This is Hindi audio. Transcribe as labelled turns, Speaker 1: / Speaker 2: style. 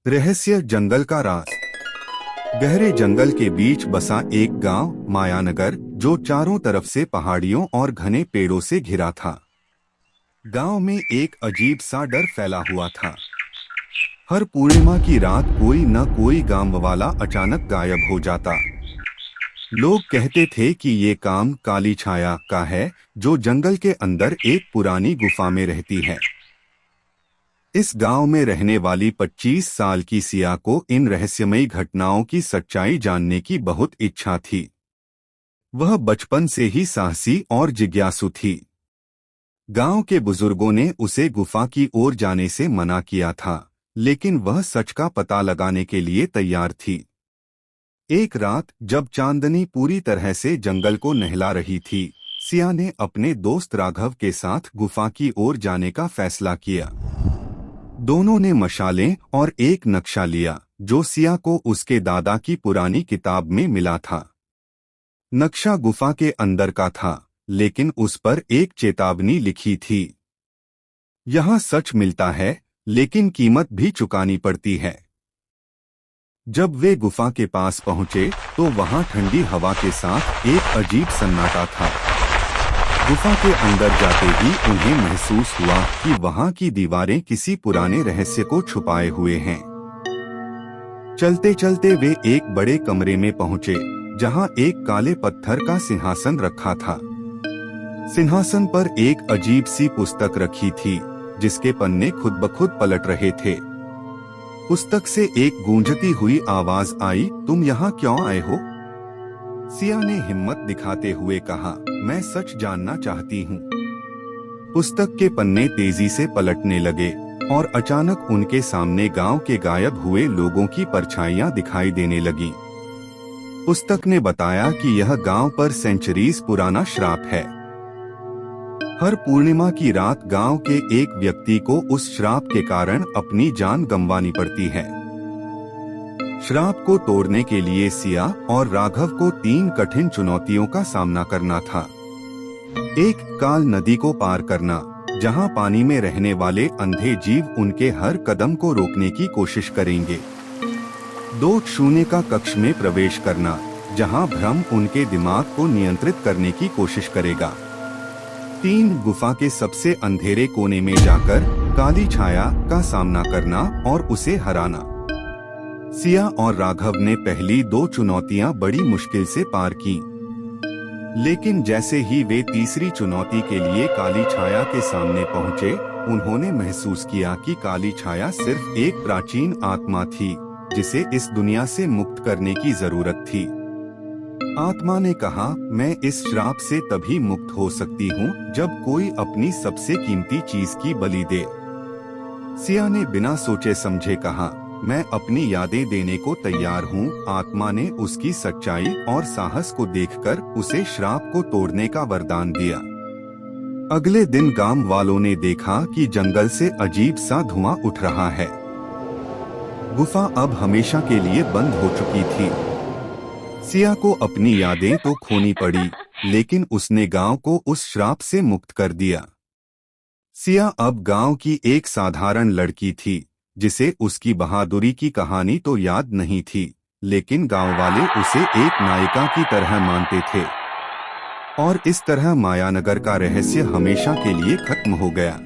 Speaker 1: रहस्य जंगल का राज। गहरे जंगल के बीच बसा एक गांव मायानगर, जो चारों तरफ से पहाड़ियों और घने पेड़ों से घिरा था। गांव में एक अजीब सा डर फैला हुआ था। हर पूर्णिमा की रात कोई न कोई गांव वाला अचानक गायब हो जाता। लोग कहते थे कि ये काम काली छाया का है, जो जंगल के अंदर एक पुरानी गुफा में रहती है। इस गांव में रहने वाली 25 साल की सिया को इन रहस्यमयी घटनाओं की सच्चाई जानने की बहुत इच्छा थी। वह बचपन से ही साहसी और जिज्ञासु थी। गांव के बुजुर्गों ने उसे गुफा की ओर जाने से मना किया था, लेकिन वह सच का पता लगाने के लिए तैयार थी। एक रात जब चांदनी पूरी तरह से जंगल को नहला रही थी, सिया ने अपने दोस्त राघव के साथ गुफा की ओर जाने का फैसला किया। दोनों ने मशालें और एक नक्शा लिया, जो सिया को उसके दादा की पुरानी किताब में मिला था। नक्शा गुफा के अंदर का था, लेकिन उस पर एक चेतावनी लिखी थी। यहाँ सच मिलता है, लेकिन कीमत भी चुकानी पड़ती है। जब वे गुफा के पास पहुंचे, तो वहां ठंडी हवा के साथ एक अजीब सन्नाटा था। गुफा के अंदर जाते ही उन्हें महसूस हुआ कि वहां की दीवारें किसी पुराने रहस्य को छुपाए हुए हैं। चलते चलते वे एक बड़े कमरे में पहुंचे, जहां एक काले पत्थर का सिंहासन रखा था। सिंहासन पर एक अजीब सी पुस्तक रखी थी, जिसके पन्ने खुद ब खुद पलट रहे थे। पुस्तक से एक गूंजती हुई आवाज आई, तुम यहाँ क्यों आए हो? सिया ने हिम्मत दिखाते हुए कहा, मैं सच जानना चाहती हूँ। पुस्तक के पन्ने तेजी से पलटने लगे और अचानक उनके सामने गांव के गायब हुए लोगों की परछाइयां दिखाई देने लगी। पुस्तक ने बताया कि यह गांव पर सेंचुरीज पुराना श्राप है। हर पूर्णिमा की रात गांव के एक व्यक्ति को उस श्राप के कारण अपनी जान गंवानी पड़ती है। श्राप को तोड़ने के लिए सिया और राघव को 3 कठिन चुनौतियों का सामना करना था। एक, काल नदी को पार करना, जहां पानी में रहने वाले अंधे जीव उनके हर कदम को रोकने की कोशिश करेंगे। 2, शून्य का कक्ष में प्रवेश करना, जहां भ्रम उनके दिमाग को नियंत्रित करने की कोशिश करेगा। 3, गुफा के सबसे अंधेरे कोने में जाकर काली छाया का सामना करना और उसे हराना। सिया और राघव ने पहली 2 चुनौतियां बड़ी मुश्किल से पार की, लेकिन जैसे ही वे तीसरी चुनौती के लिए काली छाया के सामने पहुंचे, उन्होंने महसूस किया कि काली छाया सिर्फ एक प्राचीन आत्मा थी, जिसे इस दुनिया से मुक्त करने की जरूरत थी। आत्मा ने कहा, मैं इस श्राप से तभी मुक्त हो सकती हूँ जब कोई अपनी सबसे कीमती चीज की बलि दे। सिया ने बिना सोचे समझे कहा, मैं अपनी यादें देने को तैयार हूँ। आत्मा ने उसकी सच्चाई और साहस को देखकर उसे श्राप को तोड़ने का वरदान दिया। अगले दिन गांव वालों ने देखा कि जंगल से अजीब सा धुआं उठ रहा है। गुफा अब हमेशा के लिए बंद हो चुकी थी। सिया को अपनी यादें तो खोनी पड़ी, लेकिन उसने गांव को उस श्राप से मुक्त कर दिया। सिया अब गांव की एक साधारण लड़की थी, जिसे उसकी बहादुरी की कहानी तो याद नहीं थी, लेकिन गांव वाले उसे एक नायिका की तरह मानते थे। और इस तरह मायानगर का रहस्य हमेशा के लिए खत्म हो गया।